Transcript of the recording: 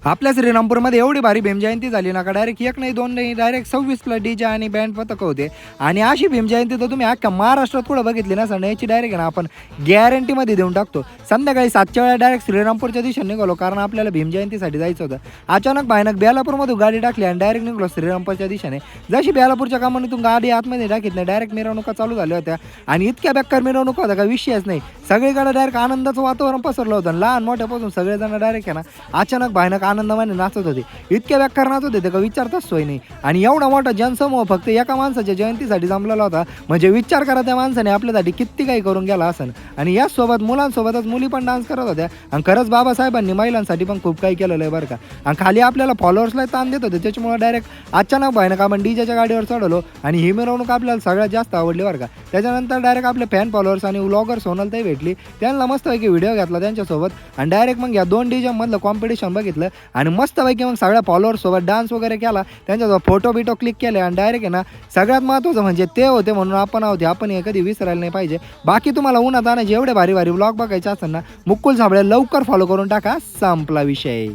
आपल्या श्रीरामपूरमध्ये एवढी भारी भीमजयंती झाली ना का डायरेक्ट एक नाही दोन नाही डायरेक्ट 26ला डीजे आणि बँड पथक होते. आणि अशी भीमजयंती तर तुम्ही अख्ख्या महाराष्ट्रात कुठं बघितली ना सण याची डायरेक्ट आहे ना आपण गॅरंटीमध्ये देऊन टाकतो. संध्याकाळी 7च्या वेळा डायरेक्ट श्रीरामपूरच्या दिशेने निघालो कारण आपल्याला भीमजयंतीसाठी जायचं होतं. अचानक भयानक बेलापूरमधून गाडी टाकली आणि डायरेक्ट निघलो श्रीरामपूरच्या दिशेने. जशी बेलापूरच्या कामानीतून गाडी आतमध्ये टाकीत नाही डायरेक्ट मिरवणुका चालू झाल्या होत्या आणि इतक्या बेकार मिरवणुका होत्या का विषयच नाही. सगळीकडे डायरेक्ट आनंदाचं वातावरण पसरलं होतं. लहान मोठ्यापासून सगळेजण डायरेक्ट आहे ना अचानक भयानक आनंदाने नाचत होते. इतके बेकार नाचत होते का विचारताच सोय नाही. आणि एवढा मोठा जनसमूह फक्त एका माणसाच्या जयंतीसाठी जमलेला होता. म्हणजे विचार करा त्या माणसाने आपल्यासाठी किती काही करून गेला असेल. आणि यासोबत मुलांसोबतच मुली पण डान्स करत होत्या. आणि खरंच बाबासाहेबांनी महिलांसाठी पण खूप काही केलेलं आहे बरं का. आणि खाली आपल्याला फॉलोअर्सला ताण देत होते त्याच्यामुळे डायरेक्ट अचानक भयानक आपण डीजेच्या गाडीवर चढवलो आणि ही मिरवणूक आपल्याला सगळ्यात जास्त आवडली बरं का. त्याच्यानंतर डायरेक्ट आपले फॅन फॉलोअर्स आणि व्लॉगर सोनल ताई भेटली. त्यांना मस्तपैकी व्हिडिओ घेतला त्यांच्यासोबत आणि डायरेक्ट मग या 2 डीजे मधलं कॉम्पिटिशन बघितलं आणि मस्तपैकी मग सगळ्या फॉलोअर्ससोबत डान्स वगैरे केला. त्यांच्यासोबत फोटो बिटो क्लिक केले आणि डायरेक्ट आहे ना सगळ्यात महत्त्वाचं म्हणजे ते होते म्हणून आपण होते. आपण हे कधी विसरायला नाही पाहिजे. बाकी तुम्हाला उन्हात आणायचे एवढे भारी भारी व्लॉग बघायचे असेल ना मुकुल साबळे लवकर फॉलो करून टाका. संपला विषय.